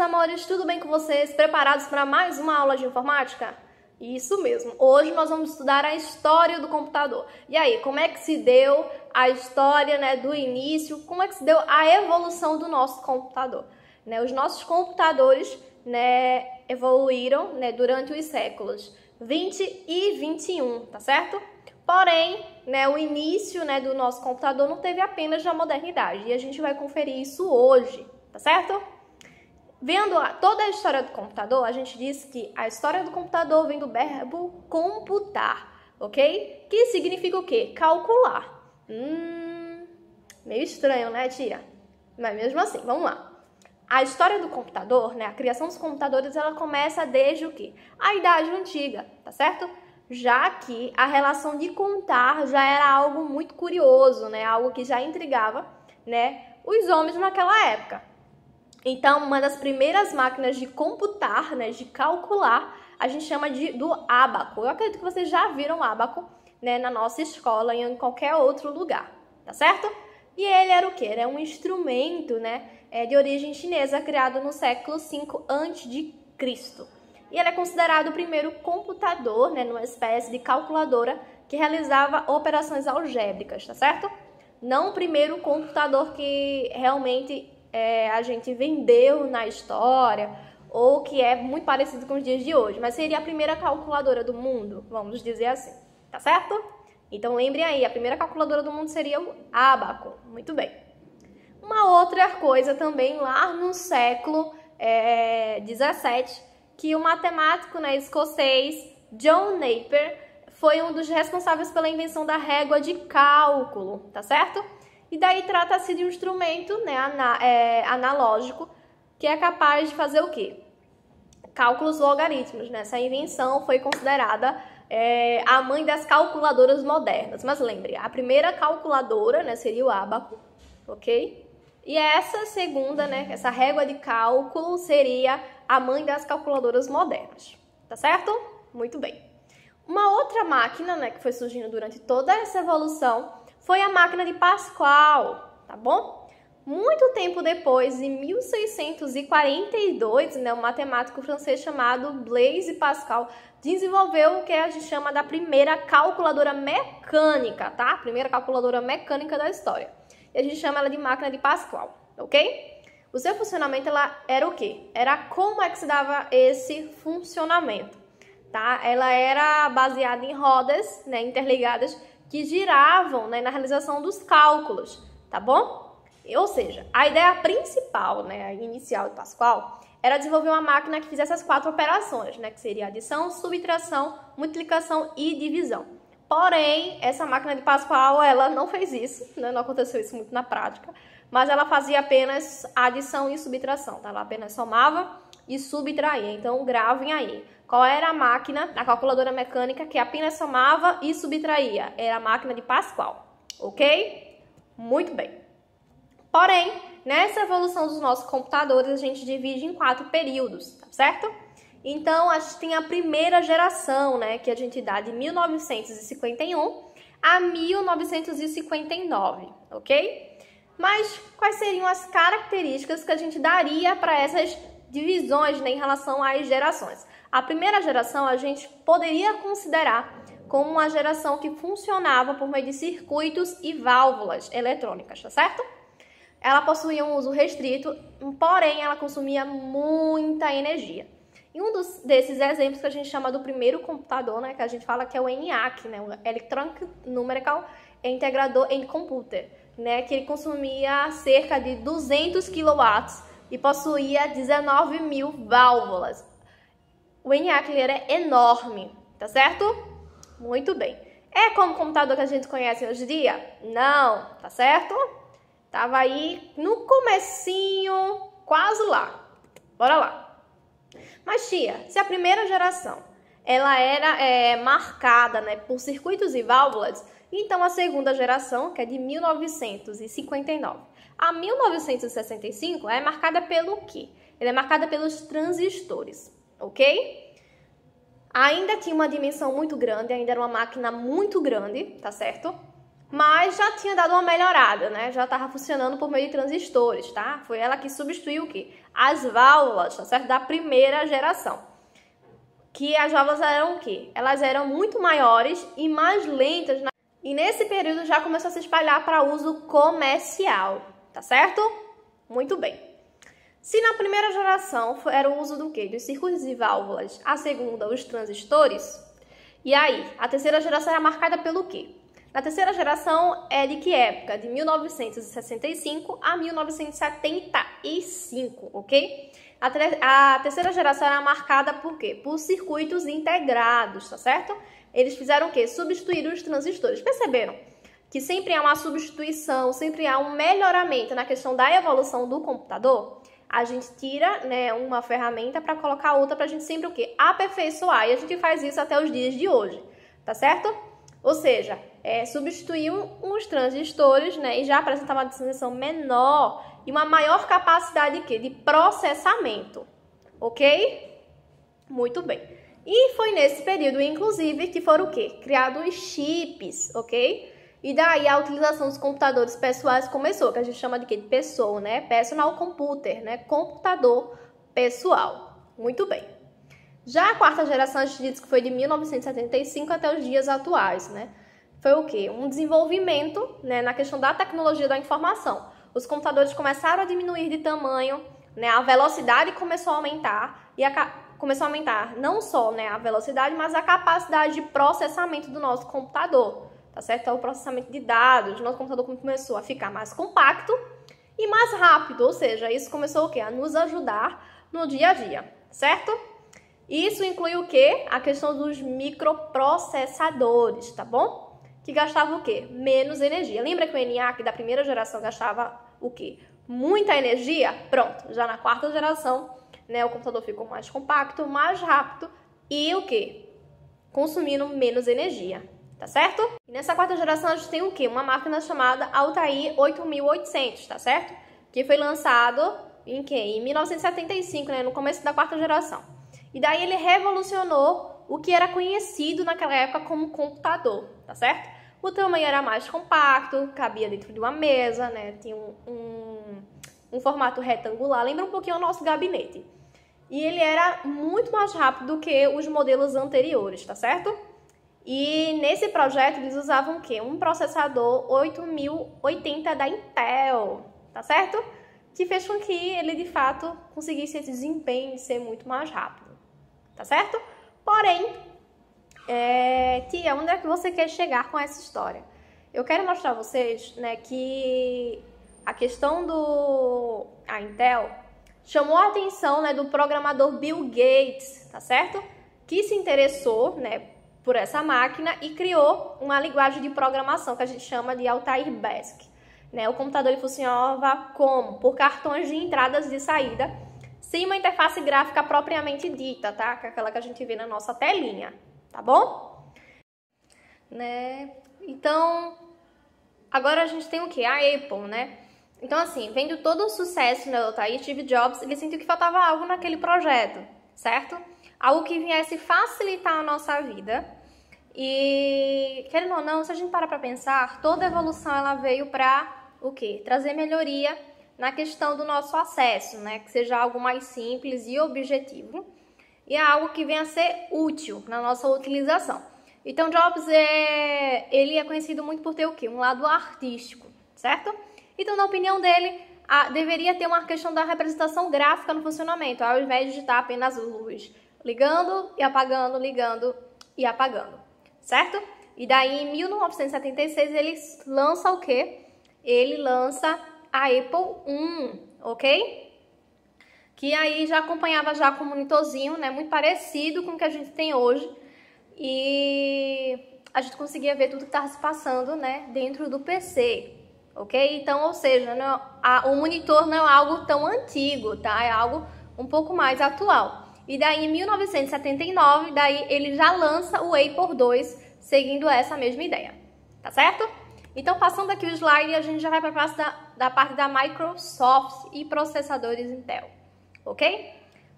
amores, tudo bem com vocês? Preparados para mais uma aula de informática? Isso mesmo, hoje nós vamos estudar a história do computador. E aí, como é que se deu a história, do início, como é que se deu a evolução do nosso computador? Os nossos computadores, evoluíram, durante os séculos 20 e 21, tá certo? Porém, o início, do nosso computador não teve apenas na modernidade, e a gente vai conferir isso hoje, tá certo? Vendo toda a história do computador, a gente diz que a história do computador vem do verbo computar, ok? Que significa o quê? Calcular. Meio estranho, né, tia? Mas mesmo assim, vamos lá. A história do computador, a criação dos computadores, ela começa desde o quê? A Idade Antiga, tá certo? Já que a relação de contar já era algo muito curioso, algo que já intrigava, os homens naquela época. Então, uma das primeiras máquinas de computar, de calcular, a gente chama do ábaco. Eu acredito que vocês já viram o ábaco, na nossa escola e em qualquer outro lugar, tá certo? E ele era o quê? Era um instrumento, de origem chinesa, criado no século V a.C. E ele é considerado o primeiro computador, numa espécie de calculadora que realizava operações algébricas, tá certo? Não o primeiro computador que realmente a gente vendeu na história, ou que é muito parecido com os dias de hoje, mas seria a primeira calculadora do mundo, vamos dizer assim, tá certo? Então lembrem aí, a primeira calculadora do mundo seria o ábaco, muito bem. Uma outra coisa também, lá no século XVII, que o matemático escocês John Napier foi um dos responsáveis pela invenção da régua de cálculo, tá certo? E daí trata-se de um instrumento analógico que é capaz de fazer o quê? Cálculos logarítmicos. Essa invenção foi considerada a mãe das calculadoras modernas. Mas lembre, a primeira calculadora seria o ábaco, ok? E essa segunda, essa régua de cálculo, seria a mãe das calculadoras modernas, tá certo? Muito bem. Uma outra máquina, que foi surgindo durante toda essa evolução, foi a máquina de Pascal, tá bom? Muito tempo depois, em 1642, um matemático francês chamado Blaise Pascal desenvolveu o que a gente chama da primeira calculadora mecânica, tá? A primeira calculadora mecânica da história. E a gente chama ela de máquina de Pascal, ok? O seu funcionamento era o quê? Era como é que se dava esse funcionamento, tá? Ela era baseada em rodas, interligadas, que giravam na realização dos cálculos, tá bom? Ou seja, a ideia principal, a inicial de Pascal, era desenvolver uma máquina que fizesse as 4 operações, que seria adição, subtração, multiplicação e divisão. Porém, essa máquina de Pascal, ela não fez isso, não aconteceu isso muito na prática, mas ela fazia apenas adição e subtração, tá? Ela apenas somava e subtraía. Então, gravem aí. Qual era a máquina da calculadora mecânica que apenas somava e subtraía? Era a máquina de Pascal, ok? Muito bem. Porém, nessa evolução dos nossos computadores, a gente divide em 4 períodos, tá certo? Então, a gente tem a primeira geração, que a gente dá de 1951 a 1959, ok? Mas quais seriam as características que a gente daria para essas divisões em relação às gerações? A primeira geração a gente poderia considerar como uma geração que funcionava por meio de circuitos e válvulas eletrônicas, tá certo? Ela possuía um uso restrito, porém ela consumia muita energia. E um desses exemplos que a gente chama do primeiro computador, que a gente fala que é o ENIAC, o Electronic Numerical Integrator and Computer, que ele consumia cerca de 200 kW e possuía 19 mil válvulas. O ENIAC ele era enorme, tá certo? Muito bem. É como o computador que a gente conhece hoje em dia? Não, tá certo? Tava aí no comecinho, quase lá. Bora lá. Mas, tia, se a primeira geração ela era marcada por circuitos e válvulas, então a segunda geração, que é de 1959 a 1965, é marcada pelo quê? Ela é marcada pelos transistores, ok? Ainda tinha uma dimensão muito grande, ainda era uma máquina muito grande, tá certo? mas já tinha dado uma melhorada, né? Já estava funcionando por meio de transistores, tá? Foi ela que substituiu o quê? As válvulas, tá certo? Da primeira geração. Que as válvulas eram o quê? Elas eram muito maiores e mais lentas, né? E nesse período já começou a se espalhar para uso comercial, tá certo? Muito bem. Se na primeira geração era o uso do quê? Dos circuitos e válvulas, a segunda, os transistores, e aí, a terceira geração era marcada pelo quê? Na terceira geração é de que época? De 1965 a 1975, ok? A terceira geração era marcada por quê? Por circuitos integrados, tá certo? Eles fizeram o quê? Substituir os transistores. Perceberam que sempre há uma substituição, sempre há um melhoramento na questão da evolução do computador? A gente tira, né, uma ferramenta para colocar outra para a gente sempre o quê? Aperfeiçoar. E a gente faz isso até os dias de hoje, tá certo? Ou seja, substituiu os transistores, né, e já apresentava uma transição menor e uma maior capacidade de processamento, ok? Muito bem. E foi nesse período, inclusive, que foram o quê? Criados os chips, ok? E daí a utilização dos computadores pessoais começou, que a gente chama de quê? De pessoa, né? Personal computer, né? Computador pessoal. Muito bem. Já a quarta geração, a gente diz que foi de 1975 até os dias atuais, né? Foi o quê? Um desenvolvimento, né, na questão da tecnologia da informação. Os computadores começaram a diminuir de tamanho, né? A velocidade começou a aumentar e começou a aumentar não só, né, a velocidade, mas a capacidade de processamento do nosso computador, tá certo? Então, o processamento de dados, o nosso computador começou a ficar mais compacto e mais rápido, ou seja, isso começou o quê? A nos ajudar no dia a dia, certo? Isso inclui o quê? A questão dos microprocessadores, tá bom? Que gastavam o quê? Menos energia. Lembra que o ENIAC da primeira geração gastava o quê? Muita energia? Pronto, já na quarta geração, né, o computador ficou mais compacto, mais rápido e o quê? Consumindo menos energia, tá certo? E nessa quarta geração a gente tem o quê? Uma máquina chamada Altair 8800, tá certo? Que foi lançado em quê? Em 1975, né, no começo da quarta geração. E daí ele revolucionou o que era conhecido naquela época como computador, tá certo? O tamanho era mais compacto, cabia dentro de uma mesa, né? Tinha um formato retangular, lembra um pouquinho o nosso gabinete. E ele era muito mais rápido do que os modelos anteriores, tá certo? E nesse projeto eles usavam o quê? Um processador 8080 da Intel, tá certo? Que fez com que ele, de fato, conseguisse esse desempenho de ser muito mais rápido. Tá certo? Porém, tia, onde é que você quer chegar com essa história? Eu quero mostrar a vocês, né, que a questão a Intel chamou a atenção, né, do programador Bill Gates, tá certo? Que se interessou, né, por essa máquina e criou uma linguagem de programação que a gente chama de Altair Basic. Né? O computador ele funcionava como? Por cartões de entradas e de saída, sem uma interface gráfica propriamente dita, tá? Que é aquela que a gente vê na nossa telinha, tá bom? Né? Então, agora a gente tem o quê? A Apple, né? Então, assim, vendo todo o sucesso, né, do Altair, Steve Jobs, ele sentiu que faltava algo naquele projeto, certo? Algo que viesse facilitar a nossa vida. E, querendo ou não, se a gente parar pra pensar, toda evolução ela veio pra o quê? Trazer melhoria na questão do nosso acesso, né? Que seja algo mais simples e objetivo e é algo que venha a ser útil na nossa utilização. Então, Jobs, ele é conhecido muito por ter o quê? Um lado artístico, certo? Então, na opinião dele, deveria ter uma questão da representação gráfica no funcionamento, ao invés de digitar apenas luz, ligando e apagando, ligando e apagando, certo? E daí, em 1976, ele lança o quê? Ele lança a Apple I, ok? Que aí já acompanhava já com um monitorzinho, né? Muito parecido com o que a gente tem hoje. E a gente conseguia ver tudo que estava se passando, né? Dentro do PC, ok? Então, ou seja, o monitor não é algo tão antigo, tá? É algo um pouco mais atual. E daí, em 1979, daí ele já lança o Apple II, seguindo essa mesma ideia, tá certo? Então, passando aqui o slide, a gente já vai para a parte da parte da Microsoft e processadores Intel, ok?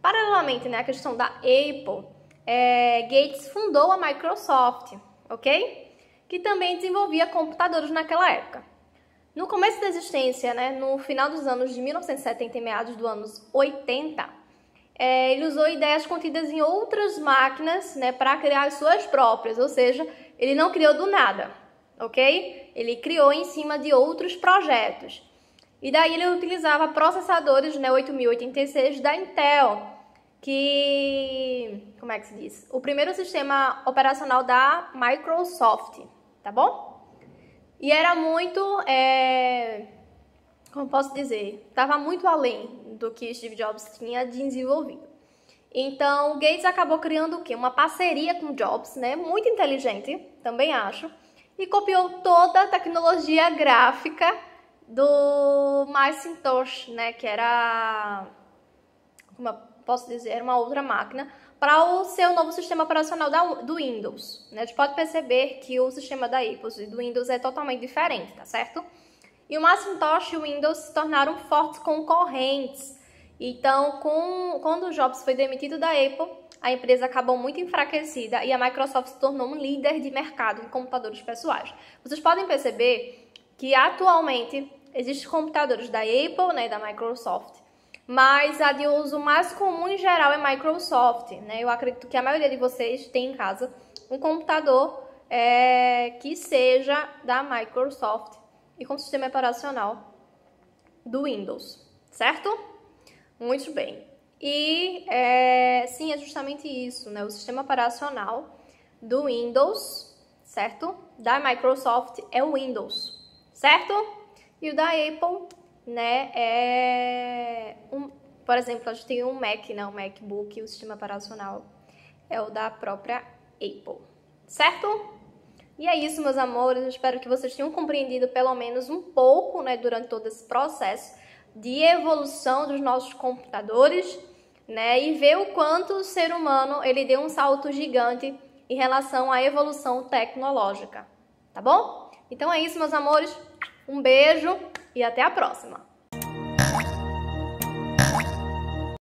Paralelamente, né, a questão da Apple, Gates fundou a Microsoft, ok? que também desenvolvia computadores naquela época. No começo da existência, né, no final dos anos de 1970 e meados dos anos 80, ele usou ideias contidas em outras máquinas, né, para criar as suas próprias, ou seja, ele não criou do nada, ok? Ele criou em cima de outros projetos. E daí ele utilizava processadores, né, 8086 da Intel, que, como é que se diz? O primeiro sistema operacional da Microsoft, tá bom? E era muito, como posso dizer, estava muito além do que Steve Jobs tinha desenvolvido. Então, Gates acabou criando o quê? Uma parceria com Jobs, né? Muito inteligente, também acho, e copiou toda a tecnologia gráfica do Macintosh, né? Que era, como eu posso dizer, era uma outra máquina, para o seu novo sistema operacional do Windows. Né? A gente pode perceber que o sistema da Apple e do Windows é totalmente diferente, tá certo? E o Macintosh e o Windows se tornaram fortes concorrentes. Então, quando o Jobs foi demitido da Apple, a empresa acabou muito enfraquecida e a Microsoft se tornou um líder de mercado em computadores pessoais. Vocês podem perceber que atualmente existem computadores da Apple, né, e da Microsoft, mas a de uso mais comum em geral é Microsoft, né? Eu acredito que a maioria de vocês tem em casa um computador que seja da Microsoft e com sistema operacional do Windows, certo? Muito bem. E sim, é justamente isso, né? O sistema operacional do Windows, certo? Da Microsoft é o Windows, certo? E o da Apple, né, por exemplo, a gente tem um Mac, né, um MacBook, e o sistema operacional é o da própria Apple, certo? E é isso, meus amores, eu espero que vocês tenham compreendido pelo menos um pouco, né, durante todo esse processo de evolução dos nossos computadores, né, e ver o quanto o ser humano, ele deu um salto gigante em relação à evolução tecnológica, tá bom? Então é isso, meus amores, um beijo e até a próxima!